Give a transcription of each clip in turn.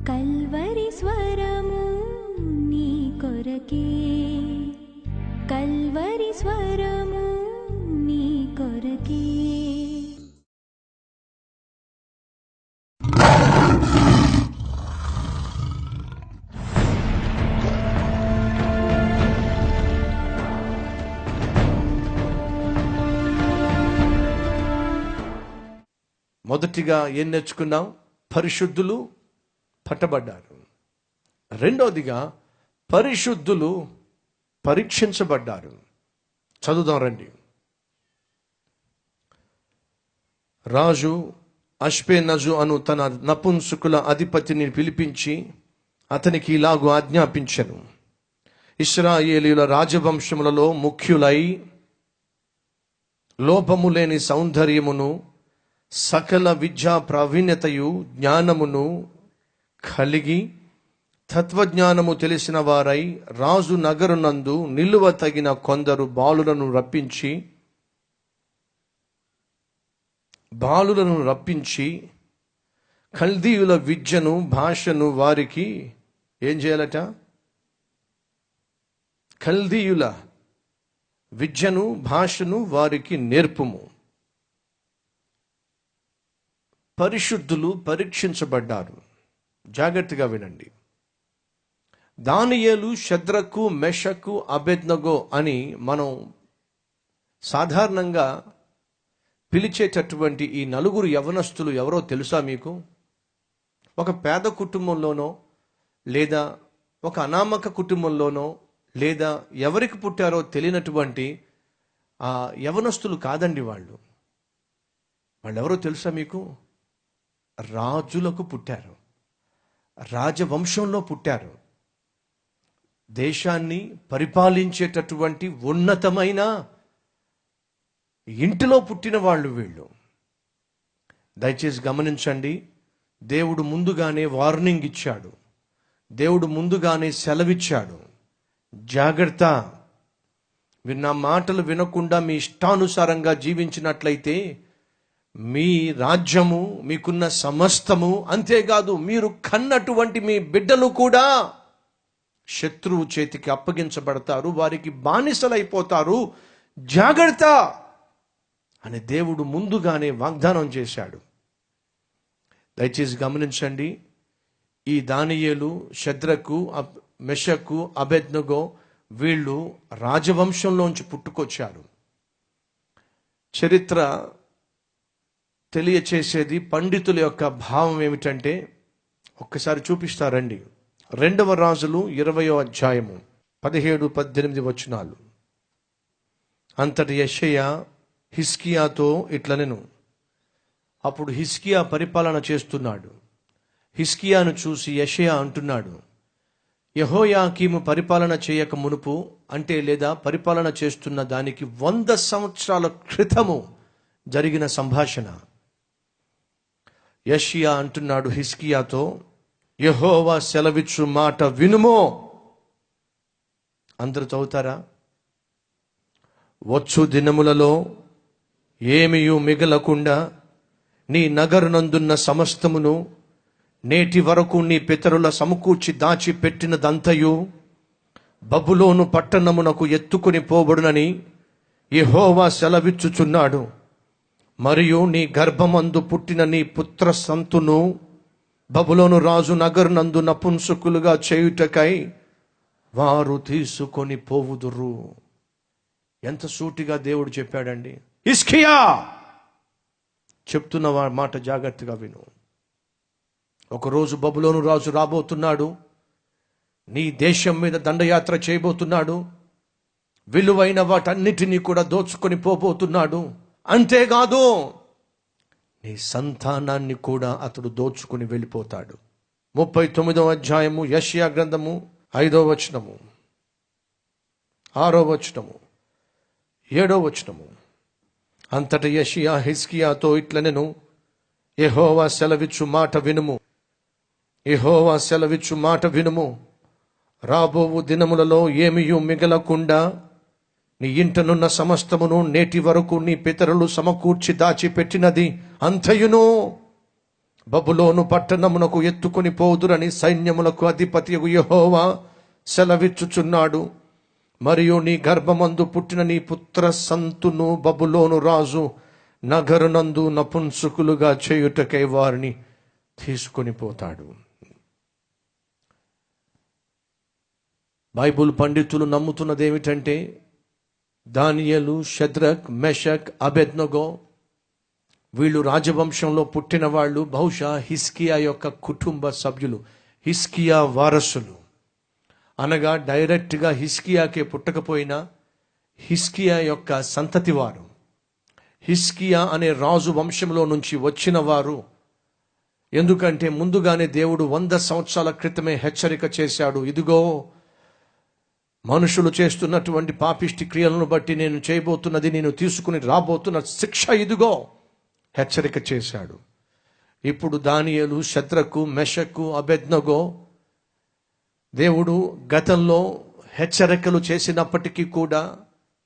Calvary స్వరము నీ కొరకే, కల్వరి స్వరము నీ కొరకే. మొదటిగా ఏం నేర్చుకున్నాం? పరిశుద్ధులు పట్టబడ్డారు. రెండవదిగా పరిశుద్ధులు పరీక్షించబడ్డారు. చదువుదాం రండి. రాజు అష్పెనజు అను తన నపుంసకుల అధిపతిని పిలిపించి అతనికి ఇలాగు ఆజ్ఞాపించెను: ఇశ్రాయేలీయుల రాజవంశములలో ముఖ్యులై లోపము లేని సౌందర్యమును సకల విద్యా ప్రావీణ్యతయు జ్ఞానమును కలిగి తత్వజ్ఞానము తెలిసిన వారై రాజు నగరునందు నిలువ తగిన కొందరు బాలులను రప్పించి కల్దీయుల విద్యను భాషను వారికి ఏం చేయాలట? కల్దీయుల విద్యను భాషను వారికి నేర్పుము. పరిశుద్ధులు పరీక్షించబడ్డారు. జాగ్రత్తగా వినండి. దానియేలు, షద్రకు, మెషకు, అబేద్నగో అని మనం సాధారణంగా పిలిచేటటువంటి ఈ నలుగురు యవనస్తులు ఎవరో తెలుసా మీకు? ఒక పేద కుటుంబంలోనో లేదా ఒక అనామక కుటుంబంలోనో లేదా ఎవరికి పుట్టారో తెలియనటువంటి ఆ యవనస్తులు కాదండి. వాళ్ళు ఎవరో తెలుసా మీకు? రాజులకు పుట్టారు, రాజవంశంలో పుట్టారు. దేశాన్ని పరిపాలించేటటువంటి ఉన్నతమైన ఇంటిలో పుట్టిన వాళ్ళు వీళ్ళు. దయచేసి గమనించండి. దేవుడు ముందుగానే వార్నింగ్ ఇచ్చాడు. దేవుడు ముందుగానే సెలవిచ్చాడు. జాగ్రత్త, మీరు నా మాటలు వినకుండా మీ ఇష్టానుసారంగా జీవించినట్లయితే మీ రాజ్యము, మీకున్న సమస్తము, అంతేకాదు మీరు కన్నటువంటి మీ బిడ్డలు కూడా శత్రువు చేతికి అప్పగించబడతారు, వారికి బానిసలైపోతారు. జాగ్రత్త అని దేవుడు ముందుగానే వాగ్దానం చేశాడు. దయచేసి గమనించండి. ఈ దానియేలు, షద్రకు, మెషకు, అబేద్నగో వీళ్ళు రాజవంశంలోంచి పుట్టుకొచ్చారు. చరిత్ర తెలియచేసేది పండితుల యొక్క భావం ఏమిటంటే, ఒక్కసారి చూపిస్తారండి. 2వ రాజులు 20వ అధ్యాయము 17-18 వచనాలు. అంతటి యెషయా హిజ్కియాతో ఇట్లనెను. అప్పుడు హిజ్కియా పరిపాలన చేస్తున్నాడు. హిజ్కియాను చూసి యెషయా అంటున్నాడు: యెహోయాకీము పరిపాలన చేయక మునుపు, అంటే లేదా పరిపాలన చేస్తున్న దానికి 100 సంవత్సరాల క్రితము జరిగిన సంభాషణ. యెషయా అంటున్నాడు హిజ్కియాతో, యెహోవా సెలవిచ్చు మాట వినుమో. అందరూ చదువుతారా? వచ్చు దినములలో ఏమియు మిగలకుండా నీ నగరునందున్న సమస్తమును నేటి వరకు నీ పితరుల సమకూర్చి దాచి పెట్టినదంతయు బబులోను పట్టణమునకు ఎత్తుకుని పోబడునని యెహోవా సెలవిచ్చుచున్నాడు. మరియు నీ గర్భమందు పుట్టిన నీ పుత్ర సంతును బబులోను రాజు నగరునందు నపుంసకులుగా చేయుటకై వారు తీసుకొని పోవుదురు. ఎంత సూటిగా దేవుడు చెప్పాడండి. హిజ్కియా చెప్తున్న మాట జాగ్రత్తగా విను. ఒకరోజు బబులోను రాజు రాబోతున్నాడు. నీ దేశం మీద దండయాత్ర చేయబోతున్నాడు. విలువైన వాటన్నిటినీ కూడా దోచుకొని పోబోతున్నాడు. అంతేకాదు నీ సంతానాన్ని కూడా అతడు దోచుకుని వెళ్ళిపోతాడు. 39వ అధ్యాయము యెషయా గ్రంథము 5వ వచనము, 6వ వచనము, 7వ వచనము. అంతట యెషయా హిజ్కియాతో ఇట్లనెను: యెహోవా సెలవిచ్చు మాట వినుము, యెహోవా సెలవిచ్చు మాట వినుము. రాబోవు దినములలో ఏమియు మిగలకుండా నీ ఇంటనున్న సమస్తమును నేటి వరకు నీ పితరులు సమకూర్చి దాచిపెట్టినది అంతయును బబులోను పట్టణమునకు ఎత్తుకొని పోదురని సైన్యములకు అధిపతియగు యెహోవా సెలవిచ్చుచున్నాడు. మరియు నీ గర్భమందు పుట్టిన నీ పుత్ర సంతును బబులోను రాజు నగరునందు నపుంసకులుగా చేయుటకై వారిని తీసుకొని పోతాడు. బైబుల్ పండితులు నమ్ముతున్నది ఏమిటంటే, దానియేలు, షద్రక్, మెషక్, అబెద్నగో వీళ్ళు రాజవంశంలో పుట్టిన వాళ్ళు. బహుశా హిస్కియా యొక్క కుటుంబ సభ్యులు, హిస్కియా వారసులు. అనగా డైరెక్ట్గా హిస్కియాకే పుట్టకపోయినా హిస్కియా యొక్క సంతతి వారు, హిస్కియా అనే రాజు వంశంలో నుంచి వచ్చిన వారు. ఎందుకంటే ముందుగానే దేవుడు 100 సంవత్సరాల క్రితమే హెచ్చరిక చేశాడు. ఇదిగో మనుషులు చేస్తున్నటువంటి పాపిష్టి క్రియలను బట్టి నేను చేయబోతున్నది, నేను తీసుకుని రాబోతున్న శిక్ష ఇదిగో హెచ్చరిక చేశాడు. ఇప్పుడు దానియేలు, షద్రకు, మెషకు, అబెద్నగో దేవుడు గతంలో హెచ్చరికలు చేసినప్పటికీ కూడా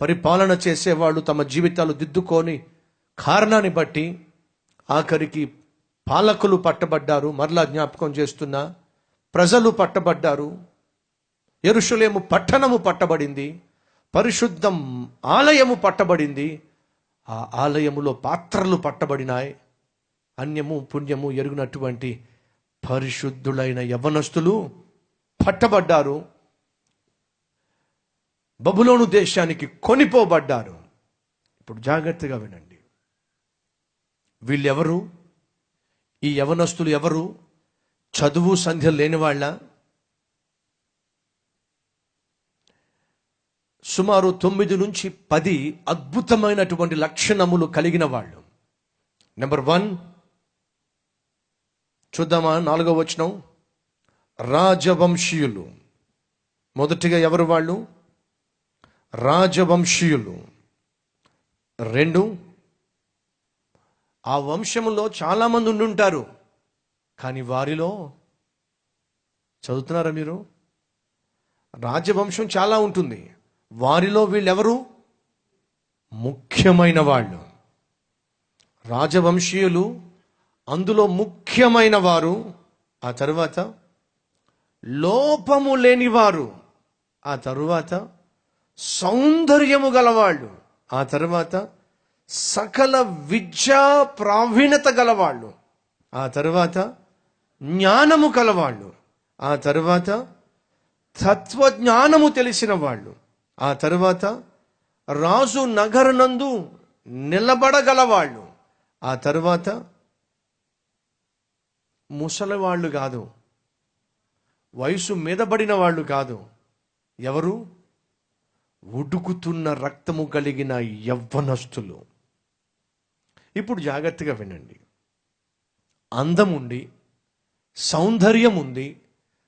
పరిపాలన చేసేవాళ్ళు తమ జీవితాలు దిద్దుకొని కారణాన్ని బట్టి ఆఖరికి పాలకులు పట్టబడ్డారు. మరలా జ్ఞాపకం చేస్తున్నా, ప్రజలు పట్టబడ్డారు. యెరూషలేము పట్టణము పట్టబడింది, పరిశుద్ధ ఆలయము పట్టబడింది. ఆ ఆలయములో పాత్రలు పట్టబడినాయి. అన్యము పుణ్యము ఎరుగునటువంటి పరిశుద్ధులైన యవ్వనస్తులు పట్టబడ్డారు. బబులోను దేశానికి కొనిపోబడ్డారు. ఇప్పుడు జాగ్రత్తగా వినండి. వీళ్ళెవరు? ఈ యవనస్తులు ఎవరు? చదువు సంధ్య లేని వాళ్ళ? సుమారు 9 నుంచి 10 అద్భుతమైనటువంటి లక్షణములు కలిగిన వాళ్ళు. నెంబర్ 1 చూద్దామా? 4వ వచనం. రాజవంశీయులు. మొదటిగా ఎవరు వాళ్ళు? రాజవంశీయులు. 2, ఆ వంశంలో చాలా మంది ఉండుంటారు, కానీ వారిలో, చదువుతున్నారా మీరు? రాజవంశం చాలా ఉంటుంది, వారిలో వీళ్ళెవరు? ముఖ్యమైన వాళ్ళు. రాజవంశీయులు, అందులో ముఖ్యమైన వారు. ఆ తరువాత లోపము లేనివారు. ఆ తరువాత సౌందర్యము గలవాళ్ళు. ఆ తరువాత సకల విద్యా ప్రావీణ్యత గలవాళ్ళు. ఆ తరువాత జ్ఞానము కలవాళ్ళు. ఆ తరువాత తత్వజ్ఞానము తెలిసిన వాళ్ళు. ఆ తరువాత రాజు నగరనందు నిలబడగలవాళ్ళు. ఆ తరువాత ముసలివాళ్ళు కాదు, వయసు మీదబడిన వాళ్ళు కాదు. ఎవరు? ఉడుకుతున్న రక్తము కలిగిన యవ్వనస్తులు. ఇప్పుడు జాగ్రత్తగా వినండి. అందం ఉండి, సౌందర్యం ఉంది,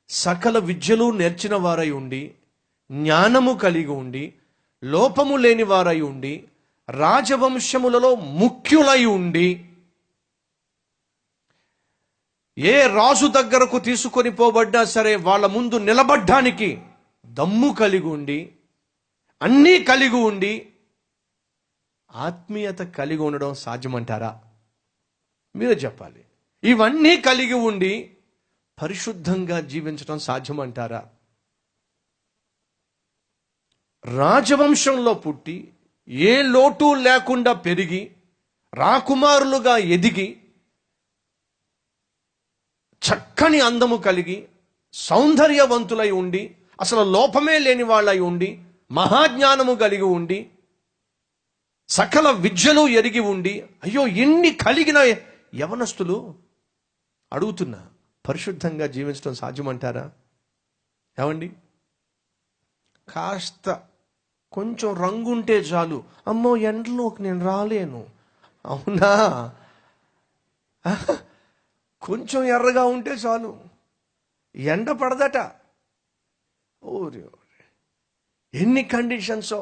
సకల విద్యలు నేర్చిన వారై ఉండి, జ్ఞానము కలిగి ఉండి, లోపము లేని వారై ఉండి, రాజవంశములలో ముఖ్యులై ఉండి, ఏ రాజు దగ్గరకు తీసుకొని పోబడ్డా సరే వాళ్ళ ముందు నిలబడ్డానికి దమ్ము కలిగి ఉండి, అన్నీ కలిగి ఉండి, ఆత్మీయత కలిగి ఉండడం సాధ్యమంటారా? మీరే చెప్పాలి. ఇవన్నీ కలిగి ఉండి పరిశుద్ధంగా జీవించడం సాధ్యమంటారా? రాజవంశంలో పుట్టి ఏ లోటు లేకుండా పెరిగి రాకుమారులుగా ఎదిగి చక్కని అందము కలిగి సౌందర్యవంతులై ఉండి అసలు లోపమే లేని వాళ్ళై ఉండి మహాజ్ఞానము కలిగి ఉండి సకల విద్యలు ఎరిగి ఉండి, అయ్యో ఇన్ని కలిగిన యవనస్తులు అడుగుతున్నా, పరిశుద్ధంగా జీవించడం సాధ్యమంటారా? ఏమండి, కాస్త కొంచెం రంగుంటే చాలు, అమ్మో ఎండలోకి నేను రాలేను. అవునా? కొంచెం ఎర్రగా ఉంటే చాలు, ఎండ పడదట. ఓరే, ఎన్ని కండిషన్సో.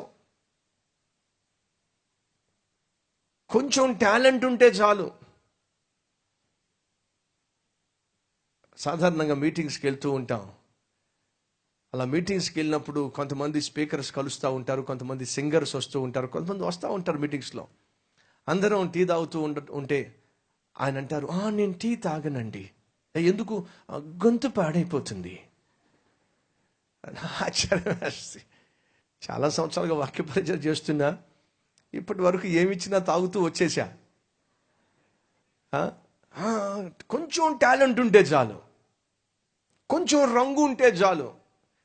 కొంచెం టాలెంట్ ఉంటే చాలు. సాధారణంగా మీటింగ్స్కి వెళ్తూ ఉంటాం. అలా మీటింగ్స్కి వెళ్ళినప్పుడు కొంతమంది స్పీకర్స్ కలుస్తూ ఉంటారు, కొంతమంది సింగర్స్ వస్తూ ఉంటారు, కొంతమంది వస్తూ ఉంటారు మీటింగ్స్లో. అందరం టీ తాగుతూ ఉంటే ఆయన అంటారు, నేను టీ తాగనండి. ఎందుకు? గొంతు పాడైపోతుంది. ఆశ్చర్యం వేస్తుంది. చాలా సంవత్సరాలుగా వాక్య పరిచయం చేస్తున్నా, ఇప్పటి వరకు ఏమిచ్చినా తాగుతూ వచ్చేసా. కొంచెం టాలెంట్ ఉంటే చాలు, కొంచెం రంగు ఉంటే చాలు.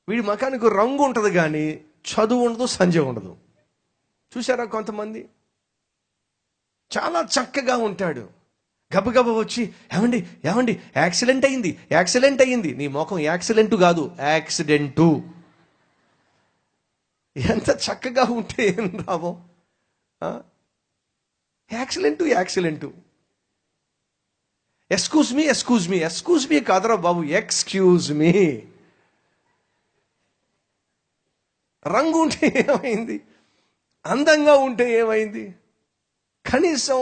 వీడి మకానికి రంగు ఉంటుంది కానీ చదువు ఉండదు, సంజయ్ ఉండదు. చూసారా కొంతమంది? చాలా చక్కగా ఉంటాడు, గబగబ వచ్చి ఏమండి ఏమండి యాక్సిడెంట్ అయ్యింది. నీ ముఖం యాక్సిడెంట్ కాదు, యాక్సిడెంటు. ఎంత చక్కగా ఉంటే ఏం రావో. యాక్సిడెంటు. ఎక్స్క్యూజ్ మీ కాదరా బాబు, ఎక్స్క్యూజ్ మీ. రంగు ఉంటే ఏమైంది, అందంగా ఉంటే ఏమైంది? కనీసం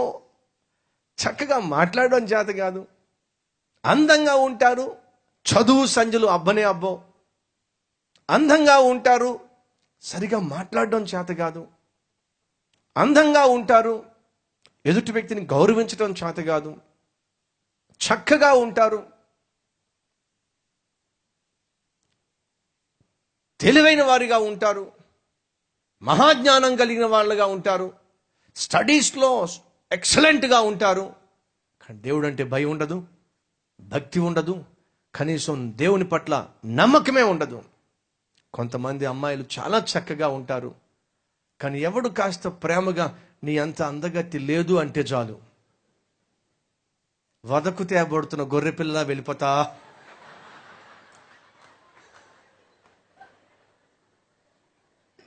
చక్కగా మాట్లాడడం చేత కాదు. అందంగా ఉంటారు, చదువు సంజలు అబ్బనే అబ్బో. అందంగా ఉంటారు, సరిగా మాట్లాడడం చేత కాదు. అందంగా ఉంటారు, ఎదుటి వ్యక్తిని గౌరవించడం చేత కాదు. చక్కగా ఉంటారు, తెలివైన వారిగా ఉంటారు, మహాజ్ఞానం కలిగిన వాళ్ళగా ఉంటారు, స్టడీస్లో ఎక్సలెంట్గా ఉంటారు. కానీ దేవుడు అంటే భయం ఉండదు, భక్తి ఉండదు, కనీసం దేవుని పట్ల నమ్మకమే ఉండదు. కొంతమంది అమ్మాయిలు చాలా చక్కగా ఉంటారు, కానీ ఎవడు కాస్త ప్రేమగా నీ అంత అందగత్తి లేదు అంటే చాలు, వదకు తేబడుతున్న గొర్రెపిల్లలా వెళ్ళిపోతా.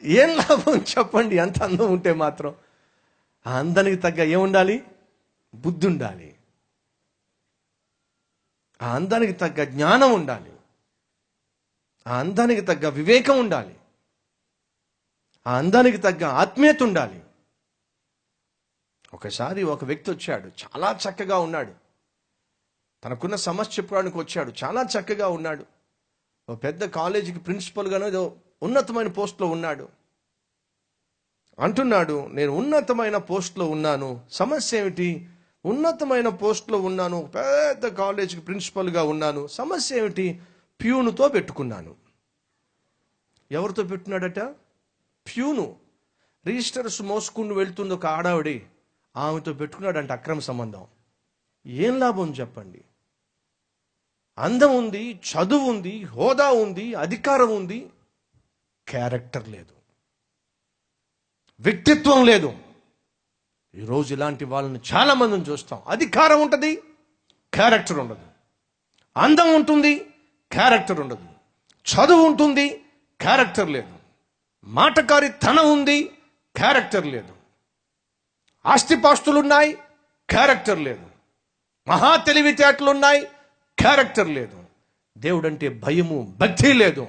ఏం లాభం చెప్పండి? అంత అందం ఉంటే మాత్రం ఆ అందానికి తగ్గ ఏముండాలి? బుద్ధి ఉండాలి. ఆ అందానికి తగ్గ జ్ఞానం ఉండాలి. ఆ అందానికి తగ్గ వివేకం ఉండాలి. ఆ అందానికి తగ్గ ఆత్మీయత ఉండాలి. ఒకసారి ఒక వ్యక్తి వచ్చాడు, చాలా చక్కగా ఉన్నాడు. తనకున్న సమస్య చెప్పుకోవడానికి వచ్చాడు, చాలా చక్కగా ఉన్నాడు. ఒక పెద్ద కాలేజీకి ప్రిన్సిపల్గానో ఏదో ఉన్నతమైన పోస్ట్లో ఉన్నాడు. అంటున్నాడు, నేను ఉన్నతమైన పోస్ట్లో ఉన్నాను. సమస్య ఏమిటి? ఉన్నతమైన పోస్ట్లో ఉన్నాను, పెద్ద కాలేజీకి ప్రిన్సిపల్గా ఉన్నాను. సమస్య ఏమిటి? ప్యూనుతో పెట్టుకున్నాను. ఎవరితో పెట్టున్నాడట? ప్యూను. రిజిస్టర్స్ మోసుకుని వెళ్తుంది ఒక ఆడావిడి, ఆమెతో పెట్టుకున్నాడంట అక్రమ సంబంధం. ఏం లాభం చెప్పండి? అందం ఉంది, చదువు ఉంది, హోదా ఉంది, అధికారం ఉంది, క్యారెక్టర్ లేదు, వ్యక్తిత్వం లేదు. ఈరోజు ఇలాంటి వాళ్ళని చాలా మందిని చూస్తాం. అధికారం ఉంటుంది, క్యారెక్టర్ ఉండదు. అందం ఉంటుంది, క్యారెక్టర్ ఉండదు. చదువు ఉంటుంది, క్యారెక్టర్ లేదు. మాటకారితనం ఉంది, క్యారెక్టర్ లేదు. ఆస్తిపాస్తులున్నాయి, క్యారెక్టర్ లేదు. మహా తెలివితేటలున్నాయి, క్యారెక్టర్ లేదు. దేవుడంటే భయము, భక్తి లేదు.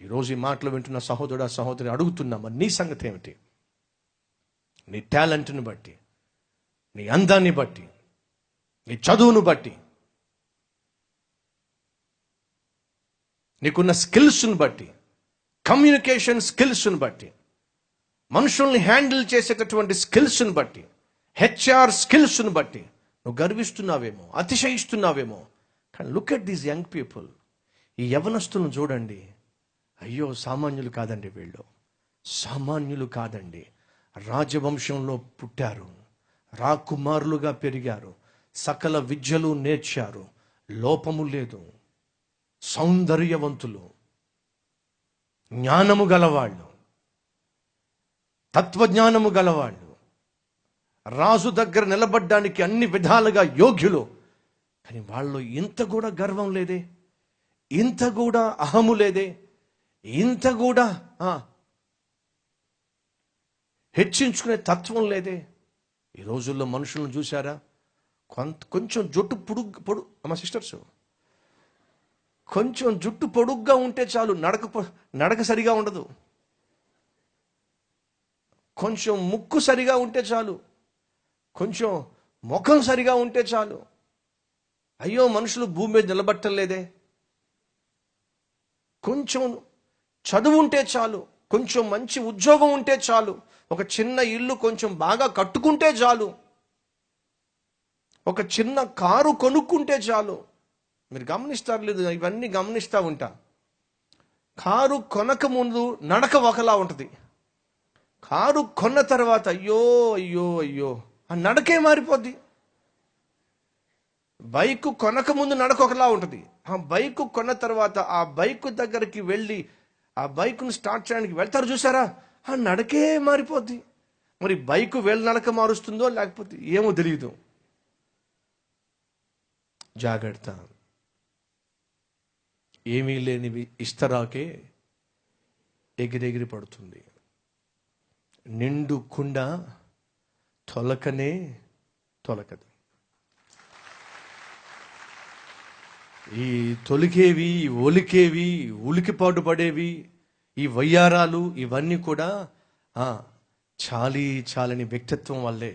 ఈరోజు ఈ మాటలు వింటున్న సహోదరుడు, సహోదరి అడుగుతున్నా, మరి నీ సంగతి ఏమిటి? నీ టాలెంట్ని బట్టి, నీ అందాన్ని బట్టి, నీ చదువును బట్టి, నీకున్న స్కిల్స్ని బట్టి, కమ్యూనికేషన్ స్కిల్స్ని బట్టి, మనుషుల్ని హ్యాండిల్ చేసేటటువంటి స్కిల్స్ని బట్టి, హెచ్ఆర్ స్కిల్స్ని బట్టి నువ్వు గర్విస్తున్నావేమో, అతిశయిస్తున్నావేమో. కానీ look at these young people. ఈ యవనస్తులను చూడండి. అయ్యో, సామాన్యులు కాదండి వీళ్ళు, సామాన్యులు కాదండి. రాజవంశంలో పుట్టారు, రాకుమారులుగా పెరిగారు, సకల విద్యలు నేర్చారు, లోపము లేదు, సౌందర్యవంతులు, జ్ఞానము గలవాళ్ళు, తత్వజ్ఞానము గలవాళ్ళు, రాజు దగ్గర నిలబడ్డానికి అన్ని విధాలుగా యోగ్యులు. కానీ వాళ్ళు ఇంత కూడా గర్వం లేదే, ఇంత కూడా అహము లేదే, ఇంత కూడా హెచ్చించుకునే తత్వం లేదే. ఈ రోజుల్లో మనుషులను చూసారా? కొంచెం జుట్టు పొడుగు మా సిస్టర్స్, కొంచెం జుట్టు పొడుగ్గా ఉంటే చాలు, నడక సరిగా ఉండదు. కొంచెం ముక్కు సరిగా ఉంటే చాలు, కొంచెం ముఖం సరిగా ఉంటే చాలు. అయ్యో, మనుషులు భూమి మీద నిలబట్టలేదే. కొంచెం చదువు ఉంటే చాలు, కొంచెం మంచి ఉద్యోగం ఉంటే చాలు, ఒక చిన్న ఇల్లు కొంచెం బాగా కట్టుకుంటే చాలు, ఒక చిన్న కారు కొనుక్కుంటే చాలు. మీరు గమనిస్తారు లేదు, ఇవన్నీ గమనిస్తూ ఉంటా. కారు కొనక ముందు నడక ఒకలా ఉంటుంది. కారు కొన్న తర్వాత అయ్యో అయ్యో అయ్యో ఆ నడకే మారిపోద్ది. బైక్ కొనక ముందు నడక ఒకలా ఉంటుంది. ఆ బైక్ కొన్న తర్వాత ఆ బైక్ దగ్గరికి వెళ్ళి ఆ బైక్ను స్టార్ట్ చేయడానికి వెళ్తారు చూసారా, ఆ నడకే మారిపోద్ది. మరి బైక్ వేళ్ళ నడక మారుస్తుందో లేకపోతే ఏమో తెలియదు. జాగ్రత్త. ఏమీ లేనివి ఇస్తరాకే ఎగిరెగిరి పడుతుంది. నిండు కుండ తొలకనే తొలకదు. ఈ తొలికేవి, ఒలికేవి, ఉలికిపాటు పడేవి, ఈ వయ్యారాలు ఇవన్నీ కూడా చాలని వ్యక్తిత్వం వల్లే,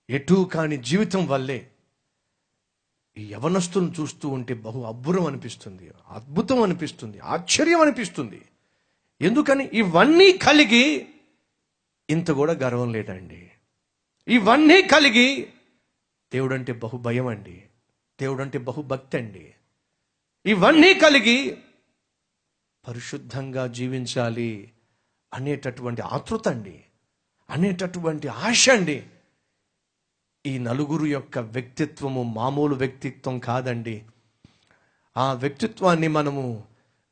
ఎటూ కాని జీవితం వల్లే ఈ యవనస్తులను చూస్తూ ఉంటే బహు అబ్బురం అనిపిస్తుంది, అద్భుతం అనిపిస్తుంది, ఆశ్చర్యం అనిపిస్తుంది. ఎందుకని? ఇవన్నీ కలిగి ఇంత కూడా గర్వం లేదండి. ఇవన్నీ కలిగి దేవుడంటే బహు భయం అండి, దేవుడంటే బహు భక్తి అండి. ఇవన్నీ కలిగి పరిశుద్ధంగా జీవించాలి అనేటటువంటి ఆతృత అండి, అనేటటువంటి ఆశ అండి. ఈ నలుగురు యొక్క వ్యక్తిత్వము మామూలు వ్యక్తిత్వం కాదండి. ఆ వ్యక్తిత్వాన్ని మనము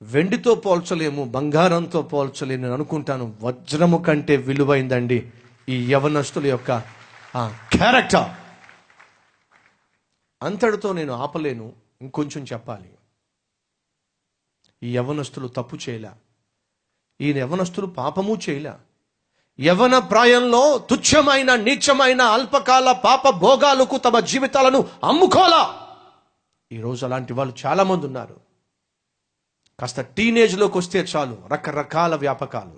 వెండితో పోల్చలేము, బంగారంతో పోల్చలేము. నేను అనుకుంటాను వజ్రము కంటే విలువైందండి ఈ యవనస్తుల యొక్క క్యారెక్టర్. అంతటితో నేను ఆపలేను, ఇంకొంచెం చెప్పాలి. ఈ యవనస్తులు తప్పు చేయలే, ఈ యవనస్తులు పాపము చేయలే. యవన ప్రాయంలో తుచ్చమైన, నీచమైన, అల్పకాల పాప భోగాలకు తమ జీవితాలను అమ్ముకోలా. ఈరోజు అలాంటి వాళ్ళు చాలా మంది ఉన్నారు. కాస్త టీనేజ్లోకి వస్తే చాలు రకరకాల వ్యాపకాలు,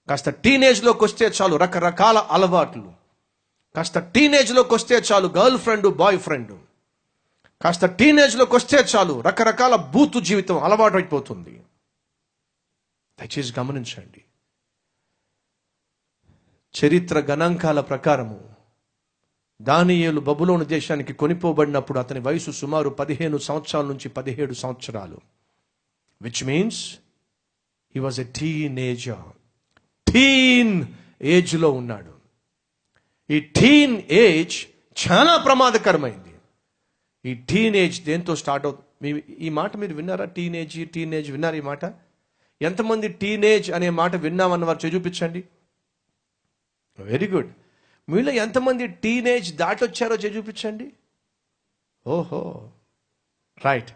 కాస్త టీనేజ్లోకి వస్తే చాలు రకరకాల అలవాట్లు, కాస్త టీనేజ్లోకి వస్తే చాలు గర్ల్ ఫ్రెండ్, బాయ్ ఫ్రెండ్, కాస్త టీనేజ్లోకి వస్తే చాలు రకరకాల బూతు జీవితం అలవాటు అయిపోతుంది. దయచేసి గమనించండి. చరిత్ర గణాంకాల ప్రకారము దానియేలు బబులోను దేశానికి కొనిపోబడినప్పుడు అతని వయసు సుమారు 15 సంవత్సరాల నుంచి 17 సంవత్సరాలు. Which means he was a teenager. Teen ఏజ్లో ఉన్నాడు. ఈ టీన్ ఏజ్ చాలా ప్రమాదకరమైంది. ఈ టీనేజ్ దేంతో స్టార్ట్ అవుతుంది? ఈ మాట మీరు విన్నారా? టీనేజ్ విన్నారా ఈ మాట? ఎంతమంది టీనేజ్ అనే మాట విన్నామన్న వారు చూపించండి. Very good. మీలో ఎంతమంది టీనేజ్ దాటొచ్చారో చూపించండి. ఓహో, రైట్.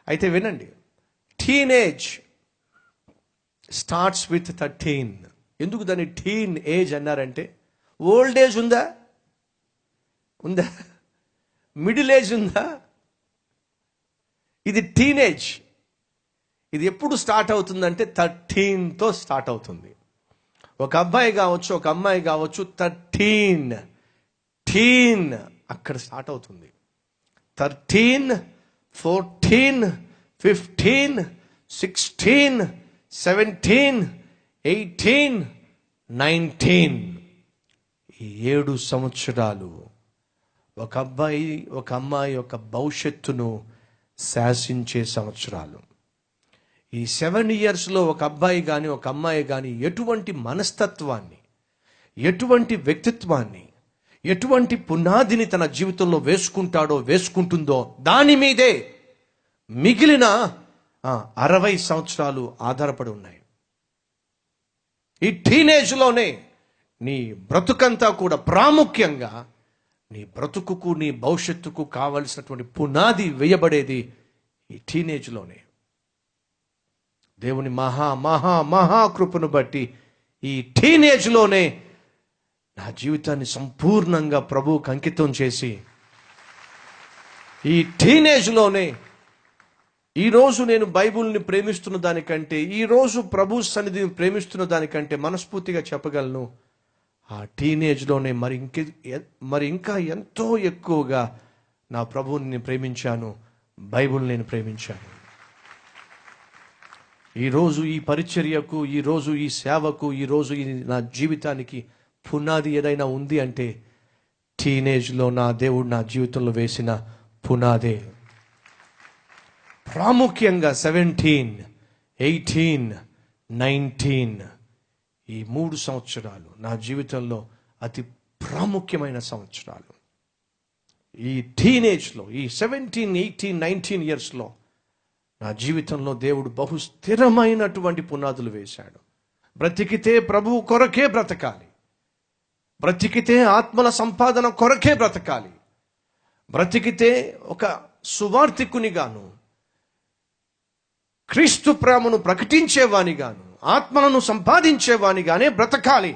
అయితే వినండి, టీనేజ్ స్టార్ట్స్ విత్ 13. ఎందుకు దాన్ని టీన్ ఏజ్ అన్నారంటే, ఓల్డ్ ఏజ్ ఉందా? మిడిల్ ఏజ్ ఉందా? ఇది టీనేజ్. ఇది ఎప్పుడు స్టార్ట్ అవుతుందంటే 13తో స్టార్ట్ అవుతుంది. ఒక అబ్బాయి కావచ్చు, ఒక అమ్మాయి కావచ్చు, 13 అక్కడ స్టార్ట్ అవుతుంది. 13, 14, 15, 16, 17, 18, 19 ఈ 7 సంవత్సరాలు ఒక అబ్బాయి, ఒక అమ్మాయి యొక్క భవిష్యత్తును శాసించే సంవత్సరాలు. ఈ 7 yearsలో ఒక అబ్బాయి కానీ ఒక అమ్మాయి కానీ ఎటువంటి మనస్తత్వాన్ని, ఎటువంటి వ్యక్తిత్వాన్ని, ఎటువంటి పునాదిని తన జీవితంలో వేసుకుంటుందో దాని మీదే మిగిలిన 60 సంవత్సరాలు ఆధారపడి ఉన్నాయి. ఈ టీనేజ్లోనే నీ బ్రతుకంతా కూడా ప్రాముఖ్యంగా నీ బ్రతుకుకు, నీ భవిష్యత్తుకు కావలసినటువంటి పునాది వేయబడేది ఈ టీనేజ్లోనే. దేవుని మహా మహా మహా కృపను బట్టి ఈ టీనేజ్లోనే నా జీవితాన్ని సంపూర్ణంగా ప్రభువుకు అంకితం చేసి, ఈ టీనేజ్లోనే ఈరోజు నేను బైబిల్ని ప్రేమిస్తున్న దానికంటే, ఈరోజు ప్రభు సన్నిధిని ప్రేమిస్తున్న దానికంటే మనస్ఫూర్తిగా చెప్పగలను, ఆ టీనేజ్లోనే మరి ఇంకా ఎంతో ఎక్కువగా నా ప్రభువుని నేను ప్రేమించాను, బైబిల్ నేను ప్రేమించాను. ఈరోజు ఈ పరిచర్యకు, ఈరోజు ఈ సేవకు, ఈరోజు ఈ నా జీవితానికి పునాది ఏదైనా ఉంది అంటే టీనేజ్లో నా దేవుడు నా జీవితంలో వేసిన పునాదే. ప్రాముఖ్యంగా 17, 18, 19 ఈ 3 సంవత్సరాలు నా జీవితంలో అతి ప్రాముఖ్యమైన సంవత్సరాలు. ఈ టీనేజ్లో, ఈ 17, 18, 19 ఇయర్స్లో నా జీవితంలో దేవుడు బహు స్థిరమైనటువంటి పునాదులు వేశాడు. బ్రతికితే ప్రభువు కొరకే బ్రతకాలి, బ్రతికితే ఆత్మల సంపాదన కొరకే బ్రతకాలి, బ్రతికితే ఒక సువార్థికునిగాను, క్రీస్తు ప్రేమను ప్రకటించేవానిగాను, ఆత్మలను సంపాదించేవానిగానే బ్రతకాలి.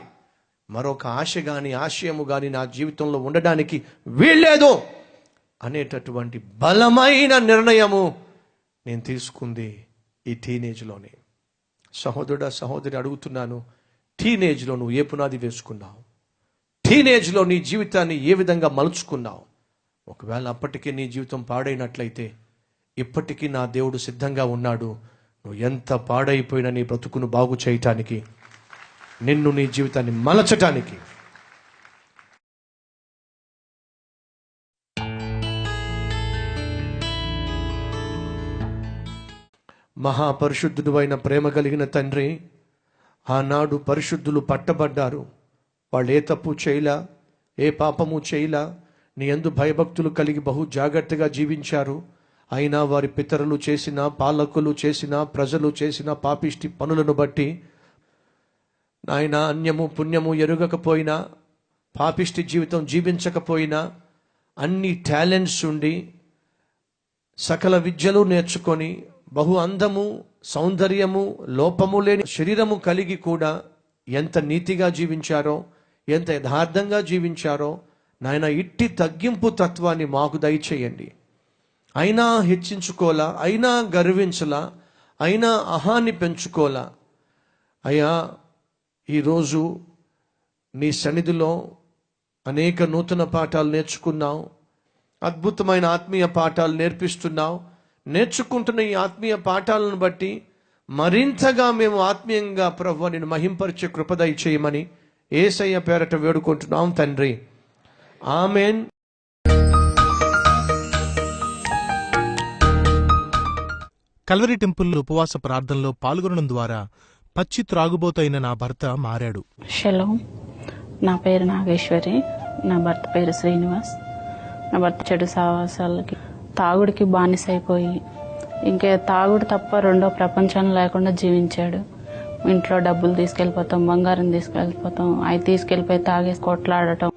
మరొక ఆశ గాని ఆశయము గాని నా జీవితంలో ఉండడానికి వీల్లేదు అనేటటువంటి బలమైన నిర్ణయము నేను తీసుకుంది ఈ టీనేజ్లోనే. సహోదరుడా, సహోదరి, అడుగుతున్నాను, టీనేజ్లో నువ్వు ఏ పునాది వేసుకున్నావు? టీనేజ్లో నీ జీవితాన్ని ఏ విధంగా మలుచుకున్నావు? ఒకవేళ అప్పటికే నీ జీవితం పాడైనట్లయితే ఇప్పటికీ నా దేవుడు సిద్ధంగా ఉన్నాడు. నువ్వు ఎంత పాడైపోయినా నీ బ్రతుకును బాగు చేయటానికి, నిన్ను నీ జీవితాన్ని మలచటానికి. మహాపరిశుద్ధుడు అయిన ప్రేమ కలిగిన తండ్రి, ఆనాడు పరిశుద్ధులు పట్టబడ్డారు. వాళ్ళు ఏ తప్పు చేయలా, ఏ పాపము చేయలా, నీ యందు భయభక్తులు కలిగి బహు జాగ్రత్తగా జీవించారు. అయినా వారి పితరులు చేసిన, పాలకులు చేసిన, ప్రజలు చేసిన పాపిష్టి పనులను బట్టి నాయన అన్యము పుణ్యము ఎరుగకపోయినా, పాపిష్టి జీవితం జీవించకపోయినా, అన్ని టాలెంట్స్ ఉండి సకల విద్యలు నేర్చుకొని బహు అందము, సౌందర్యము, లోపము లేని శరీరము కలిగి కూడా ఎంత నీతిగా జీవించారో, ఎంత యథార్థంగా జీవించారో నాయన, ఇట్టి తగ్గింపు తత్వాన్ని మాకు దయచేయండి. అయినా హెచ్చించుకోలా, అయినా గర్వించలా, అయినా అహాన్ని పెంచుకోలా. అయ్యా, ఈరోజు నీ సన్నిధిలో అనేక నూతన పాఠాలు నేర్చుకున్నావు, అద్భుతమైన ఆత్మీయ పాఠాలు నేర్పిస్తున్నావు. నేర్చుకుంటున్న ఈ ఆత్మీయ పాఠాలను బట్టి మరింతగా మేము ఆత్మీయంగా ప్రభువా నిన్ను మహింపరిచే కృప దయచేయమని యేసయ్య పేరట వేడుకుంటున్నాం తండ్రి. ఆమేన్. కల్వరి టెంపుల్ ఉపవాస ప్రార్థనలో పాల్గొనడం ద్వారా పచ్చి త్రాగుబోతైన నా భర్త మారాడు. షలోం, నా పేరు నాగేశ్వరి, నా భర్త పేరు శ్రీనివాస్. నా భర్త చెడు సావాసాలకి, తాగుడికి బానిసైపోయి ఇంకే తాగుడు తప్ప రెండో ప్రపంచం లేకుండా జీవించాడు. ఇంట్లో డబ్బులు తీసుకెళ్ళిపోతాం, బంగారం తీసుకెళ్ళిపోతాం, అవి తీసుకెళ్ళిపోయి తాగేసి కొట్లాడటం.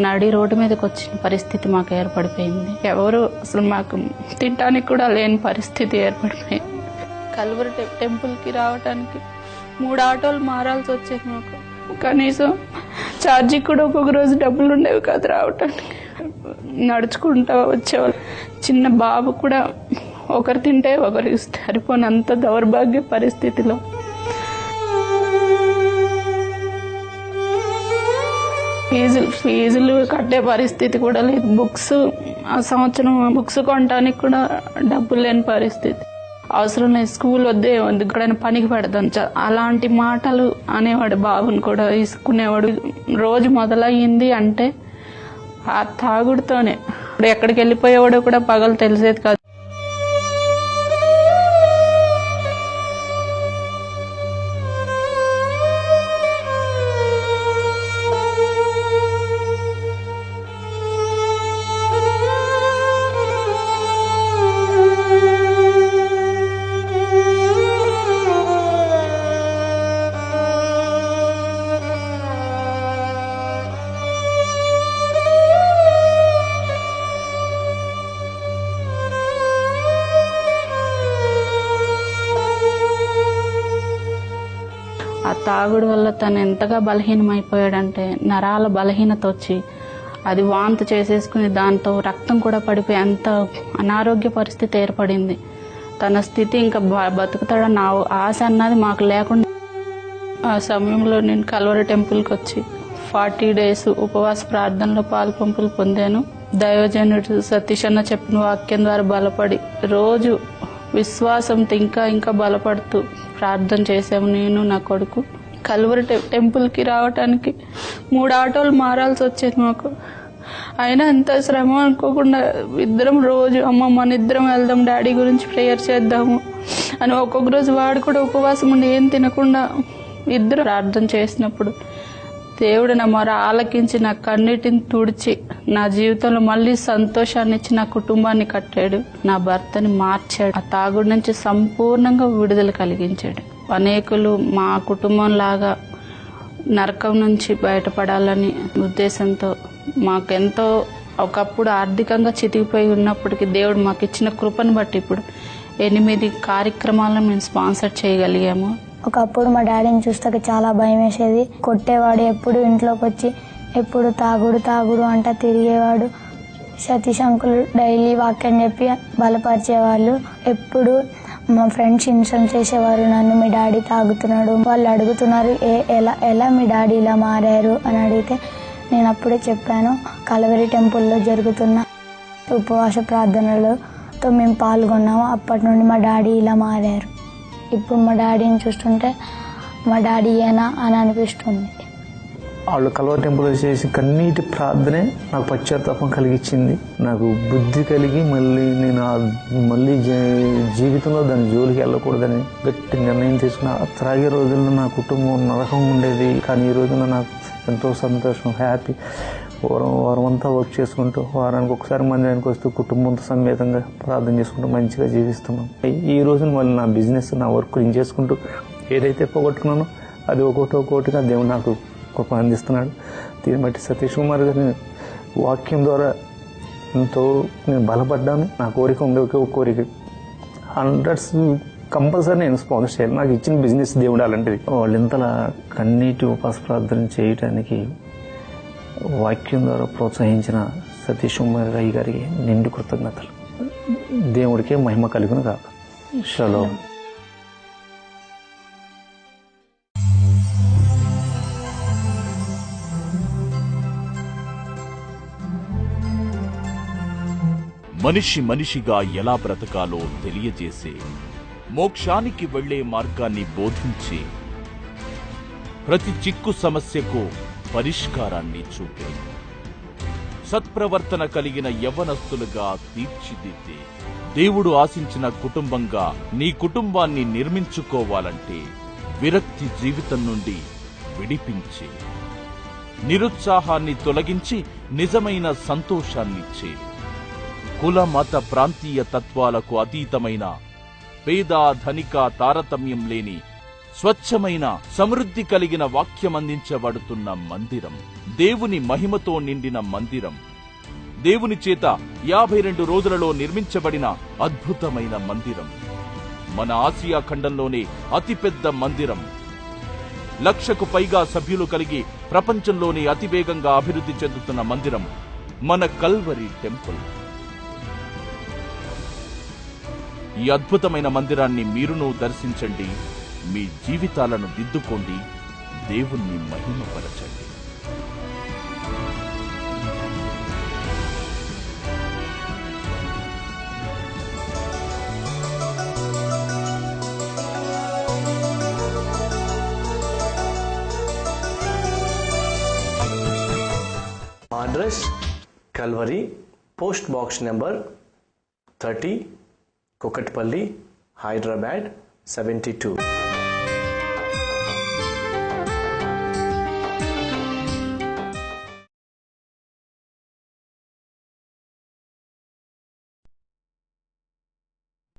నడి రోడ్డు మీదకి వచ్చిన పరిస్థితి మాకు ఏర్పడిపోయింది. ఎవరు అసలు మాకు తినడానికి కూడా లేని పరిస్థితి ఏర్పడిపోయింది. కల్వరి టెంపుల్కి రావడానికి 3 ఆటోలు మారాల్సి వచ్చేది. మాకు కనీసం ఛార్జీ కూడా ఒక్కొక్క రోజు డబ్బులు ఉండేవి కాదు రావటానికి. నడుచుకుంటా వచ్చేవాళ్ళు. చిన్న బాబు కూడా ఒకరు తింటే ఒకరికి సరిపోనంత దౌర్భాగ్య పరిస్థితిలో ఫీజులు కట్టే పరిస్థితి కూడా లేదు. బుక్స్, ఆ సంవత్సరం బుక్స్ కొనడానికి కూడా డబ్బులు లేని పరిస్థితి. అవసరం లేదు, స్కూల్ వద్దే ఎక్కడైనా పనికి పెడతాం, అలాంటి మాటలు అనేవాడు. బాబుని కూడా తీసుకునేవాడు. రోజు మొదలయ్యింది అంటే ఆ తాగుడుతోనే. ఎక్కడికి వెళ్ళిపోయేవాడో కూడా పగలు తెలిసేది కాదు. తాగుడు వల్ల తను ఎంతగా బలహీనమైపోయాడంటే నరాల బలహీనత వచ్చి అది వాంతి చేసేసుకుని దాంతో రక్తం కూడా పడిపోయి అంత అనారోగ్య పరిస్థితి ఏర్పడింది. తన స్థితి ఇంకా బతుకుతాడన్న ఆశ అన్నది మాకు లేకుండా ఆ సమయంలో నేను కల్వరి టెంపుల్కి వచ్చి 40 days ఉపవాస ప్రార్థనలో పాలుపంపులు పొందాను. దైవజనుడు సతీష్ అన్న చెప్పిన వాక్యం ద్వారా బలపడి రోజు విశ్వాసంతో ఇంకా బలపడుతూ ప్రార్థన చేసాము. నేను నా కొడుకు కల్వరి టెంపుల్కి రావటానికి 3 ఆటోలు మారాల్సి వచ్చేది మాకు. అయినా అంత శ్రమ అనుకోకుండా ఇద్దరం రోజు అమ్మ మన ఇద్దరం వెళ్దాం, డాడీ గురించి ప్రేయర్ చేద్దాము అని ఒక్కొక్క రోజు వాడు కూడా ఉపవాసం ఉండి ఏం తినకుండా ఇద్దరు ప్రార్థన చేసినప్పుడు దేవుడు నా మొర ఆలకించి నా కన్నిటిని తుడిచి నా జీవితంలో మళ్ళీ సంతోషాన్ని ఇచ్చి నా కుటుంబాన్ని కట్టాడు, నా భర్తని మార్చాడు, ఆ తాగుడు నుంచి సంపూర్ణంగా విడుదల కలిగించాడు. అనేకులు మా కుటుంబం లాగా నరకం నుంచి బయటపడాలని ఉద్దేశంతో మాకెంతో ఒకప్పుడు ఆర్థికంగా చితికిపోయి ఉన్నప్పటికీ దేవుడు మాకు ఇచ్చిన కృపను బట్టి ఇప్పుడు 8 కార్యక్రమాలను మేము స్పాన్సర్ చేయగలిగాము. ఒకప్పుడు మా డాడీని చూస్తాక చాలా భయం వేసేది. కొట్టేవాడు, ఎప్పుడు ఇంట్లోకి వచ్చి ఎప్పుడు తాగుడు అంట తిరిగేవాడు. సతీష్ అంకుల్ డైలీ వాక్యం చెప్పి బలపరిచేవాళ్ళు. ఎప్పుడు మా ఫ్రెండ్స్ ఇన్సల్ట్ చేసేవారు నన్ను, మీ డాడీ తాగుతున్నాడు. వాళ్ళు అడుగుతున్నారు ఎలా మీ డాడీ ఇలా మారారు అని అడిగితే నేను అప్పుడే చెప్పాను, కల్వరి టెంపుల్లో జరుగుతున్న ఉపవాస ప్రార్థనలతో మేము పాల్గొన్నాము. అప్పటి నుండి మా డాడీ ఇలా మారారు. ఇప్పుడు మా డాడీని చూస్తుంటే మా డాడీ ఏనా అని అనిపిస్తుంది. వాళ్ళు కల్వరి టెంపుల్ చేసి కన్నీటి ప్రార్థనే నాకు పశ్చాత్తాపం కలిగించింది. నాకు బుద్ధి కలిగి మళ్ళీ జీవితంలో దాని జోలికి వెళ్ళకూడదని గట్టి నిర్ణయం తీసుకున్న. త్రాగే రోజుల్లో నా కుటుంబం నరకం ఉండేది, కానీ ఈ రోజున నాకు ఎంతో సంతోషం, హ్యాపీ. వారం అంతా వర్క్ చేసుకుంటూ వారానికి ఒకసారి మందిరానికి వస్తూ కుటుంబంతో సమేతంగా ప్రార్థన చేసుకుంటూ మంచిగా జీవిస్తున్నాం. ఈ రోజున మళ్ళీ నా బిజినెస్, నా వర్క్ నేను చేసుకుంటూ ఏదైతే పోగొట్టుకున్నానో అది ఒక్కొక్కటిగా దేవుడు నాకు కృప అందిస్తున్నాడు. దీన్ని బట్టి సతీష్ కుమార్ గారిని వాక్యం ద్వారా ఎంతో నేను బలపడ్డాను. నా కోరిక ఉండే ఒకే ఒక కోరిక, 100 కంపల్సరీ నేను స్పాన్సర్ చేయాలి. నాకు ఇచ్చిన బిజినెస్ దేవుడు అలాంటిది. వాళ్ళు ఇంతలా కన్నీటి ఉపవాస ప్రార్థన చేయడానికి వాక్యం ద్వారా ప్రోత్సహించిన సతీష్ కుమార్ గారికి నిండు కృతజ్ఞతలు. దేవుడికే మహిమ కలుగును కాక. షలోమ్. మనిషిగా ఎలా బ్రతకాలో తెలియజేసే, మోక్షానికి వెళ్లే మార్గాన్ని బోధించి ప్రతి చిక్కు సమస్యకు పరిష్కారాన్ని చూపే, సత్ప్రవర్తన కలిగిన యవ్వనస్తులుగా తీర్చిదిద్దే, దేవుడు ఆశించిన కుటుంబంగా నీ కుటుంబాన్ని నిర్మించుకోవాలంటే విరక్తి జీవితం నుండి విడిపించే, నిరుత్సాహాన్ని తొలగించి నిజమైన సంతోషాన్నిచ్చే, కుల మత ప్రాంతీయ తత్వాలకు అతీతమైన, పేద ధనిక తారతమ్యం లేని స్వచ్ఛమైన సమృద్ధి కలిగిన వాక్యమందించబడుతున్న మందిరం, దేవుని మహిమతో నిండిన మందిరం, దేవుని చేత 52 రోజులలో నిర్మించబడిన అద్భుతమైన మందిరం, మన ఆసియా ఖండంలోనే అతిపెద్ద మందిరం, 1,00,000కు పైగా సభ్యులు కలిగి ప్రపంచంలోనే అతివేగంగా అభివృద్ధి చెందుతున్న మందిరం మన కల్వరి టెంపుల్. ఈ అద్భుతమైన మందిరాన్ని మీరును దర్శించండి, మీ జీవితాలను దిద్దుకోండి, దేవుణ్ణి మహిమపరచండి. Address Calvary, post box number 30, Kukatpally, Hyderabad 72.